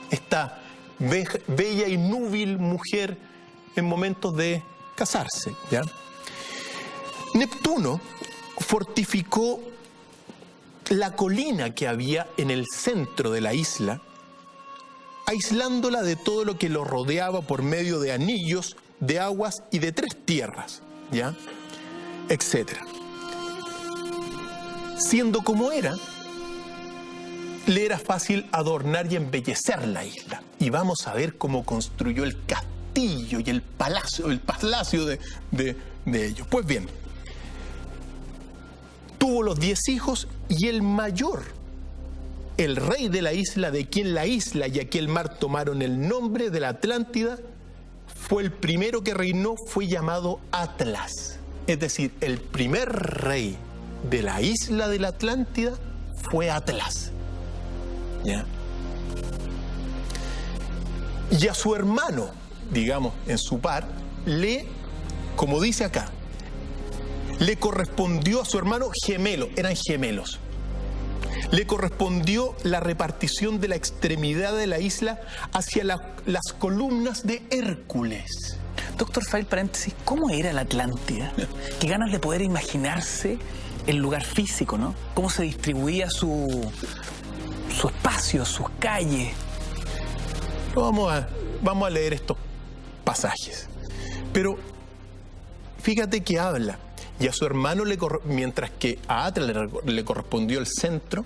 esta bella y núbil mujer en momentos de casarse, ¿ya? Neptuno fortificó la colina que había en el centro de la isla, aislándola de todo lo que lo rodeaba por medio de anillos, de aguas y de 3 tierras, ¿ya? Etcétera. Siendo como era, le era fácil adornar y embellecer la isla. Y vamos a ver cómo construyó el castillo y el palacio de ellos. Pues bien, tuvo los 10 hijos y el mayor, el rey de la isla, de quien la isla y aquel mar tomaron el nombre de la Atlántida, fue el primero que reinó, fue llamado Atlas. Es decir, el primer rey de la isla de la Atlántida fue Atlas. ¿Ya? Y a su hermano, digamos, en su par, como dice acá, le correspondió a su hermano gemelo, eran gemelos. Le correspondió la repartición de la extremidad de la isla hacia las columnas de Hércules. Doctor File, paréntesis, ¿cómo era la Atlántida? Qué ganas de poder imaginarse el lugar físico, ¿no? Cómo se distribuía su espacio, sus calles. Vamos a leer estos pasajes. Pero fíjate que habla, y a su hermano, mientras que a Atlas le correspondió el centro,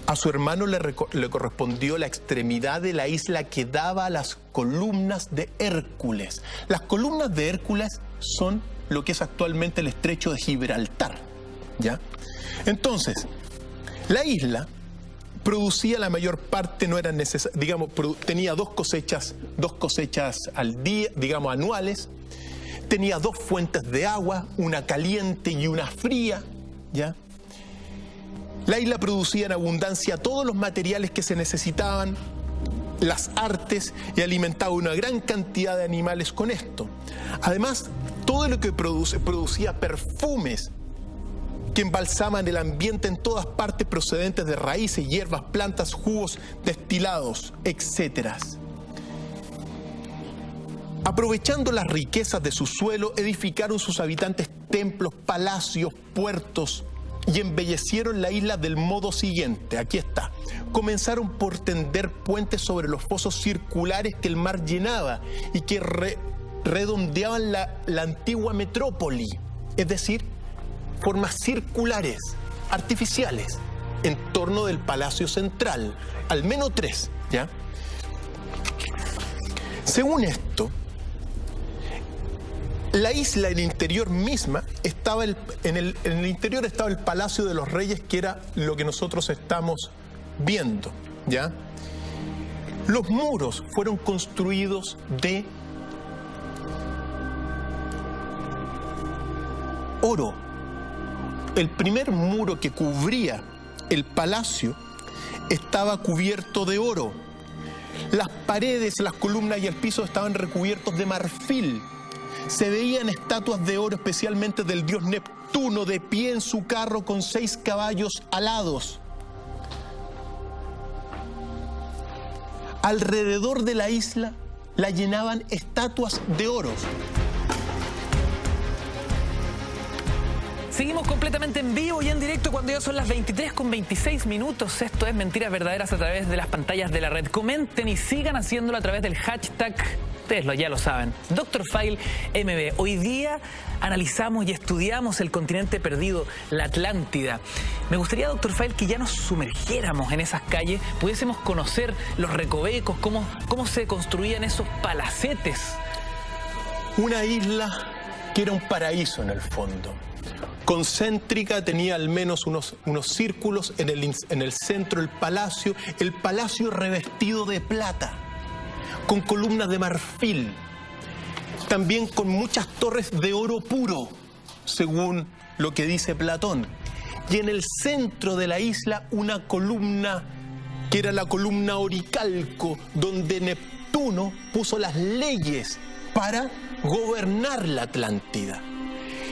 a su hermano le correspondió la extremidad de la isla que daba a las columnas de Hércules. Las columnas de Hércules son lo que es actualmente el estrecho de Gibraltar, ¿ya? Entonces, la isla producía la mayor parte, no era necesario, digamos, tenía dos cosechas al día, digamos, anuales. Tenía 2 fuentes de agua, una caliente y una fría, ¿ya? La isla producía en abundancia todos los materiales que se necesitaban, las artes, y alimentaba una gran cantidad de animales con esto. Además, todo lo que producía perfumes que embalsaman el ambiente en todas partes, procedentes de raíces, hierbas, plantas, jugos destilados, etc. Aprovechando las riquezas de su suelo, edificaron sus habitantes templos, palacios, puertos y embellecieron la isla del modo siguiente. Aquí está. Comenzaron por tender puentes sobre los fosos circulares que el mar llenaba y que redondeaban la antigua metrópoli, es decir, formas circulares, artificiales, en torno del palacio central, al menos 3, ¿ya? Según esto, La isla, en el interior misma, estaba en el interior estaba el Palacio de los Reyes, que era lo que nosotros estamos viendo, ¿ya? Los muros fueron construidos de oro. El primer muro que cubría el palacio estaba cubierto de oro. Las paredes, las columnas y el piso estaban recubiertos de marfil. Se veían estatuas de oro, especialmente del dios Neptuno, de pie en su carro con 6 caballos alados. Alrededor de la isla la llenaban estatuas de oro. Seguimos completamente en vivo y en directo cuando ya son las 23:26 minutos. Esto es Mentiras Verdaderas a través de las pantallas de la red. Comenten y sigan haciéndolo a través del hashtag, ustedes ya lo saben, Dr. File MB. Hoy día analizamos y estudiamos el continente perdido, la Atlántida. Me gustaría, Dr. File, que ya nos sumergiéramos en esas calles, pudiésemos conocer los recovecos, cómo se construían esos palacetes. Una isla que era un paraíso en el fondo. Concéntrica, tenía al menos unos círculos en el centro el palacio revestido de plata, con columnas de marfil, también con muchas torres de oro puro, según lo que dice Platón. Y en el centro de la isla una columna que era la columna Oricalco, donde Neptuno puso las leyes para gobernar la Atlántida.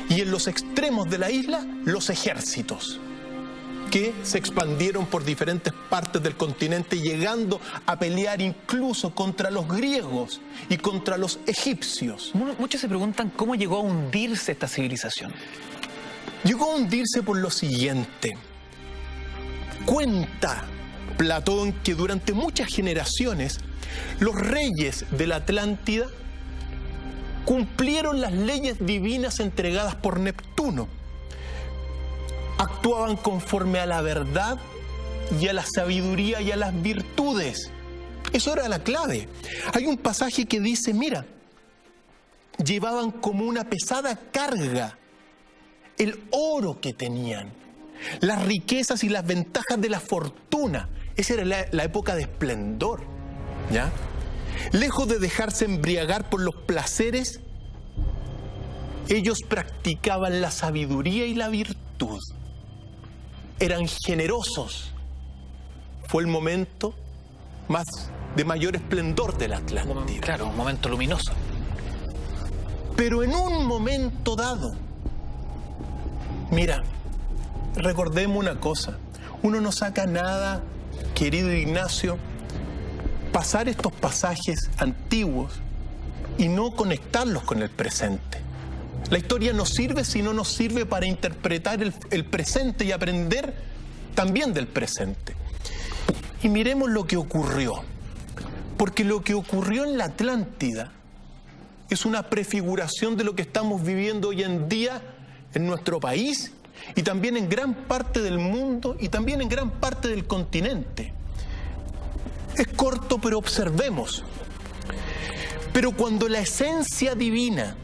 Y en los extremos de la isla, los ejércitos, que se expandieron por diferentes partes del continente, llegando a pelear incluso contra los griegos y contra los egipcios. Muchos se preguntan cómo llegó a hundirse esta civilización. Llegó a hundirse por lo siguiente. Cuenta Platón que durante muchas generaciones, los reyes de la Atlántida cumplieron las leyes divinas entregadas por Neptuno. Actuaban conforme a la verdad y a la sabiduría y a las virtudes. Eso era la clave. Hay un pasaje que dice, mira, llevaban como una pesada carga el oro que tenían, las riquezas y las ventajas de la fortuna. Esa era la época de esplendor, ¿ya? Lejos de dejarse embriagar por los placeres, ellos practicaban la sabiduría y la virtud. Eran generosos. Fue el momento de mayor esplendor de la Atlántida. Claro, un momento luminoso. Pero en un momento dado, mira, recordemos una cosa. Uno no saca nada, querido Ignacio, pasar estos pasajes antiguos y no conectarlos con el presente. La historia no sirve si no nos sirve para interpretar el presente y aprender también del presente. Y miremos lo que ocurrió. Porque lo que ocurrió en la Atlántida es una prefiguración de lo que estamos viviendo hoy en día en nuestro país y también en gran parte del mundo y también en gran parte del continente. Es corto, pero observemos. Pero cuando la esencia divina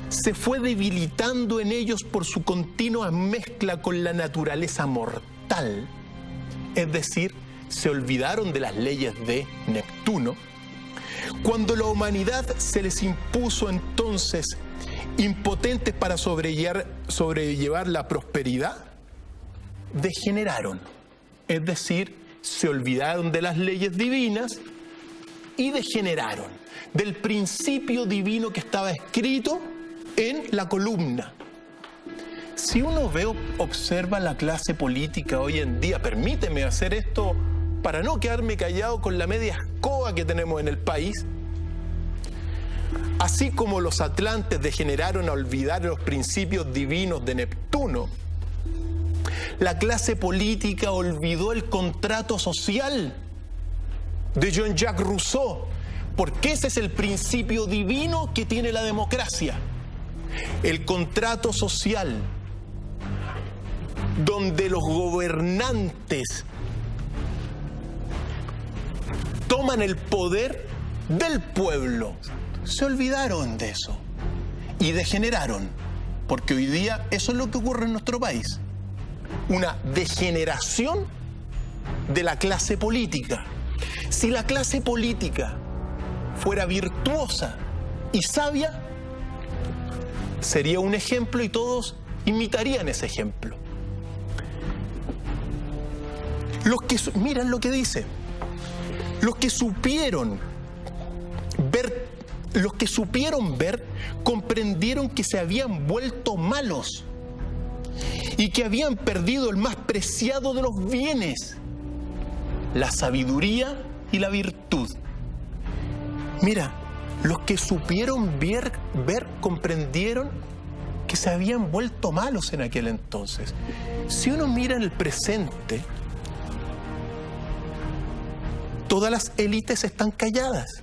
se fue debilitando en ellos por su continua mezcla con la naturaleza mortal, es decir, se olvidaron de las leyes de Neptuno, cuando la humanidad se les impuso entonces impotentes para sobrellevar la prosperidad, degeneraron, es decir, se olvidaron de las leyes divinas y degeneraron del principio divino que estaba escrito en la columna. Si uno observa la clase política hoy en día, permíteme hacer esto para no quedarme callado con la media escoba que tenemos en el país. Así como los atlantes degeneraron a olvidar los principios divinos de Neptuno, la clase política olvidó el contrato social de Jean-Jacques Rousseau, porque ese es el principio divino que tiene la democracia. El contrato social, donde los gobernantes toman el poder del pueblo. Se olvidaron de eso y degeneraron, porque hoy día eso es lo que ocurre en nuestro país. Una degeneración de la clase política. Si la clase política fuera virtuosa y sabia, sería un ejemplo y todos imitarían ese ejemplo. Miren lo que dice. Los que supieron ver, comprendieron que se habían vuelto malos y que habían perdido el más preciado de los bienes, la sabiduría y la virtud. Mira, los que supieron ver, comprendieron que se habían vuelto malos en aquel entonces. Si uno mira en el presente, todas las élites están calladas.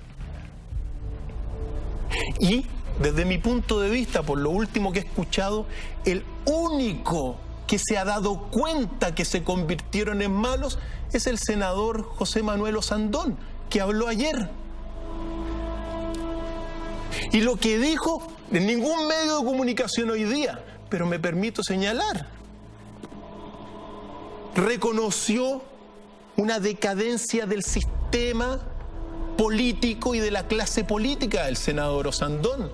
Y desde mi punto de vista, por lo último que he escuchado, el único que se ha dado cuenta que se convirtieron en malos es el senador José Manuel Osandón, que habló ayer. Y lo que dijo, en ningún medio de comunicación hoy día, pero me permito señalar, reconoció una decadencia del sistema político y de la clase política del senador Osandón.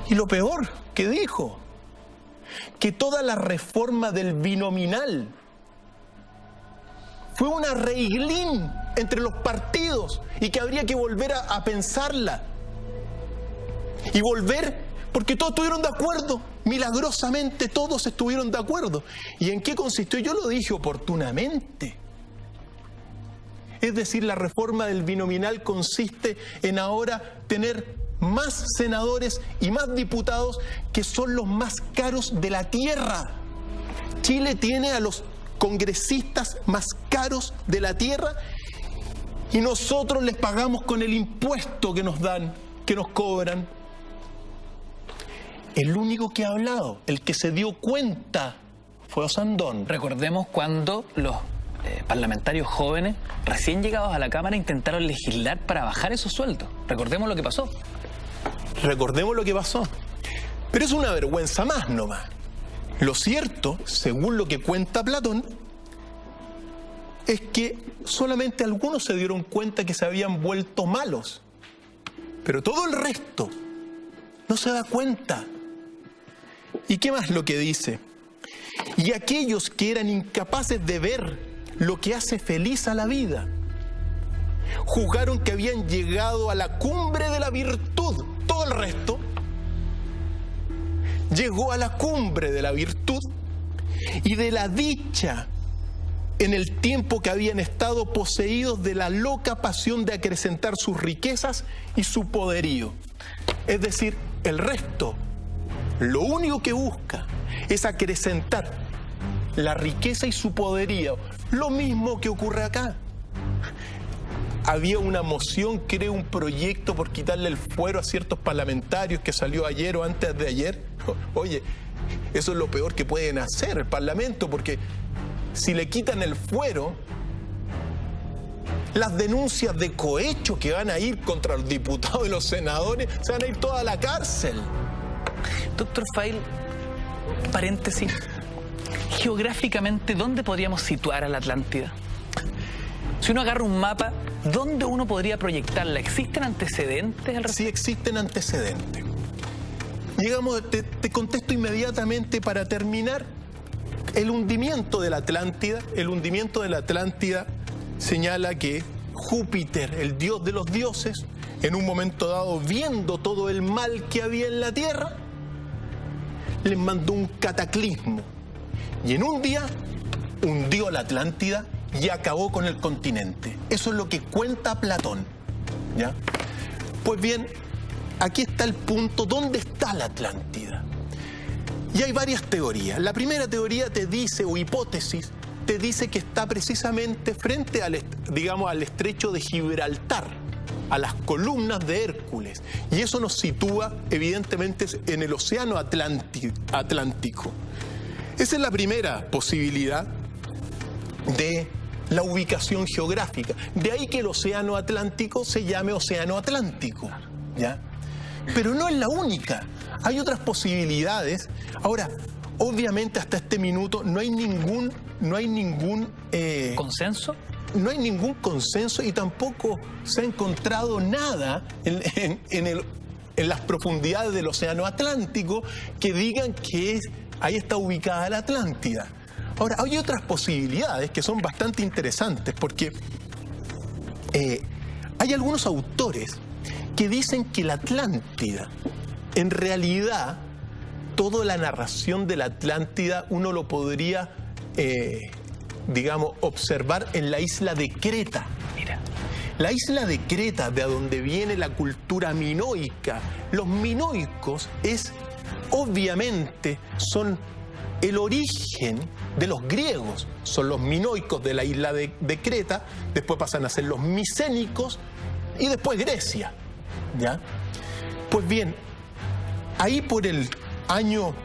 Y lo peor que dijo, que toda la reforma del binominal fue un arreglín entre los partidos y que habría que volver a pensarla. Y volver, porque todos estuvieron de acuerdo, milagrosamente todos estuvieron de acuerdo. ¿Y en qué consistió? Yo lo dije oportunamente. Es decir, la reforma del binominal consiste en ahora tener más senadores y más diputados que son los más caros de la tierra. Chile tiene a los congresistas más caros de la tierra y nosotros les pagamos con el impuesto que nos dan, que nos cobran. El único que ha hablado, el que se dio cuenta, fue Osandón. Recordemos cuando los parlamentarios jóvenes recién llegados a la Cámara intentaron legislar para bajar esos sueldos. Recordemos lo que pasó. Recordemos lo que pasó. Pero es una vergüenza más nomás. Lo cierto, según lo que cuenta Platón, es que solamente algunos se dieron cuenta que se habían vuelto malos. Pero todo el resto no se da cuenta. ¿Y qué más lo que dice? Y aquellos que eran incapaces de ver lo que hace feliz a la vida, juzgaron que habían llegado a la cumbre de la virtud. Todo el resto llegó a la cumbre de la virtud y de la dicha en el tiempo que habían estado poseídos de la loca pasión de acrecentar sus riquezas y su poderío. Es decir, el resto, lo único que busca es acrecentar la riqueza y su poderío. Lo mismo que ocurre acá. Había una moción, creo, un proyecto por quitarle el fuero a ciertos parlamentarios que salió ayer o antes de ayer. Oye, eso es lo peor que pueden hacer el Parlamento, porque si le quitan el fuero, las denuncias de cohecho que van a ir contra los diputados y los senadores se van a ir todas a la cárcel. Doctor Feil, paréntesis, geográficamente, ¿dónde podríamos situar a la Atlántida? Si uno agarra un mapa, ¿dónde uno podría proyectarla? ¿Existen antecedentes al respecto? Sí, existen antecedentes. Te contesto inmediatamente para terminar. El hundimiento de la Atlántida señala que Júpiter, el dios de los dioses, en un momento dado, viendo todo el mal que había en la Tierra, les mandó un cataclismo. Y en un día hundió la Atlántida y acabó con el continente. Eso es lo que cuenta Platón, ¿ya? Pues bien, aquí está el punto. ¿Dónde está la Atlántida? Y hay varias teorías. La primera teoría te dice, o hipótesis, te dice que está precisamente frente al estrecho de Gibraltar, a las columnas de Hércules. Y eso nos sitúa, evidentemente, en el océano Atlántico. Esa es la primera posibilidad de la ubicación geográfica. De ahí que el océano Atlántico se llame océano Atlántico, ¿ya? pero no es la única. Hay otras posibilidades. Ahora, obviamente hasta este minuto no hay ningún ¿Consenso? No hay ningún consenso y tampoco se ha encontrado nada en las profundidades del Océano Atlántico que digan que ahí está ubicada la Atlántida. Ahora, hay otras posibilidades que son bastante interesantes porque hay algunos autores que dicen que la Atlántida, en realidad, toda la narración de la Atlántida uno lo podría, observar en la isla de Creta. Mira. La isla de Creta, de donde viene la cultura minoica. Los minoicos obviamente, son el origen de los griegos. Son los minoicos de la isla de Creta, después pasan a ser los micénicos y después Grecia. ¿Ya? Pues bien, ahí por el año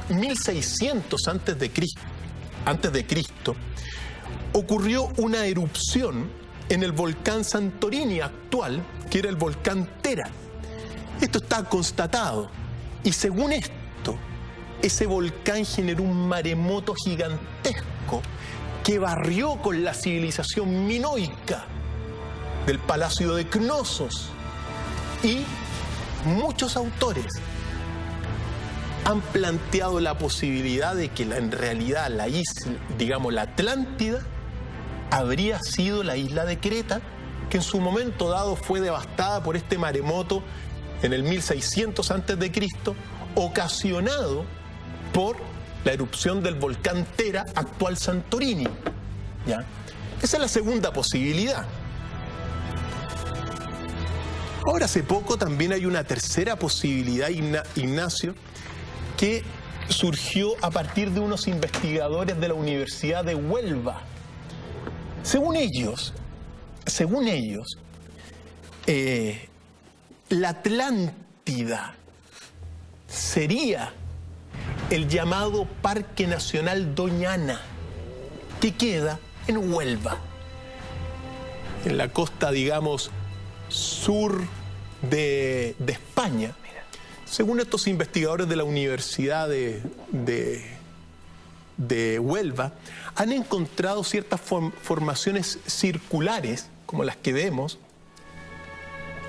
1600 antes de Cristo, ocurrió una erupción en el volcán Santorini actual, que era el volcán Tera. Esto está constatado. Y según esto, ese volcán generó un maremoto gigantesco que barrió con la civilización minoica del palacio de Cnosos. Y muchos autores han planteado la posibilidad de que en realidad la isla, la Atlántida, habría sido la isla de Creta, que en su momento dado fue devastada por este maremoto en el 1600 a.C., ocasionado por la erupción del volcán Tera, actual Santorini. ¿Ya? Esa es la segunda posibilidad. Ahora, hace poco también hay una tercera posibilidad, Ignacio, que surgió a partir de unos investigadores de la Universidad de Huelva. Según ellos, la Atlántida sería el llamado Parque Nacional Doñana, que queda en Huelva, en la costa, sur de España. Según estos investigadores de la Universidad de Huelva, han encontrado ciertas formaciones circulares, como las que vemos,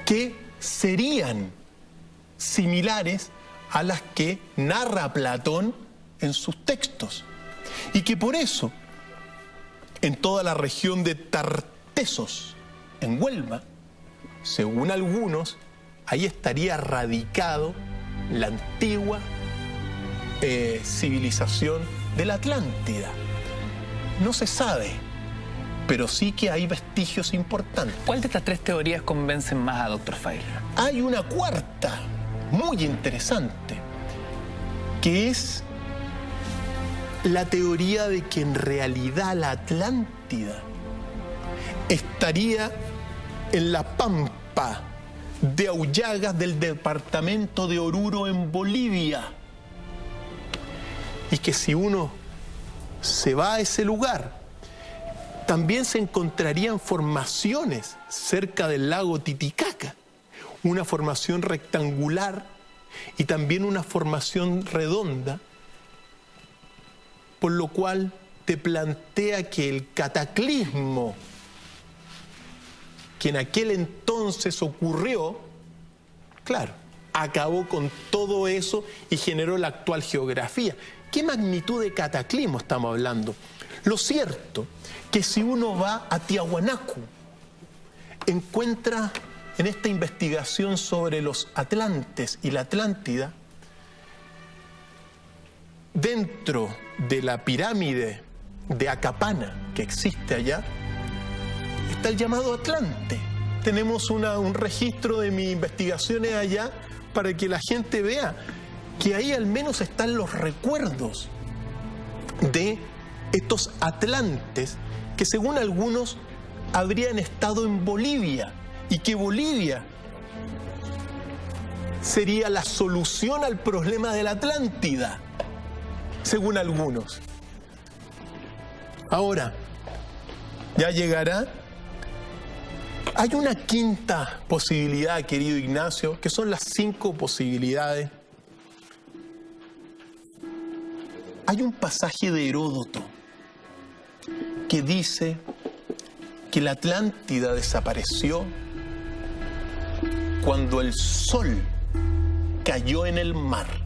que serían similares a las que narra Platón en sus textos. Y que por eso, en toda la región de Tartesos, en Huelva, según algunos, ahí estaría radicado la antigua civilización de la Atlántida. No se sabe, pero sí que hay vestigios importantes. ¿Cuál de estas tres teorías convencen más a Dr. File? Hay una cuarta, muy interesante, que es la teoría de que en realidad la Atlántida estaría en la pampa de Aullagas del departamento de Oruro en Bolivia. Y que si uno se va a ese lugar, también se encontrarían formaciones cerca del lago Titicaca, una formación rectangular y también una formación redonda, por lo cual te plantea que el cataclismo que en aquel entonces ocurrió, claro, acabó con todo eso y generó la actual geografía. ¿Qué magnitud de cataclismo estamos hablando? Lo cierto que si uno va a Tiahuanacu, encuentra en esta investigación sobre los Atlantes y la Atlántida, dentro de la pirámide de Acapana que existe allá, está el llamado Atlante. Tenemos un registro de mis investigaciones allá para que la gente vea que ahí al menos están los recuerdos de estos atlantes que según algunos habrían estado en Bolivia y que Bolivia sería la solución al problema de la Atlántida, según algunos. Ahora, ya llegará Hay una quinta posibilidad, querido Ignacio, que son las 5 posibilidades. Hay un pasaje de Heródoto que dice que la Atlántida desapareció cuando el sol cayó en el mar.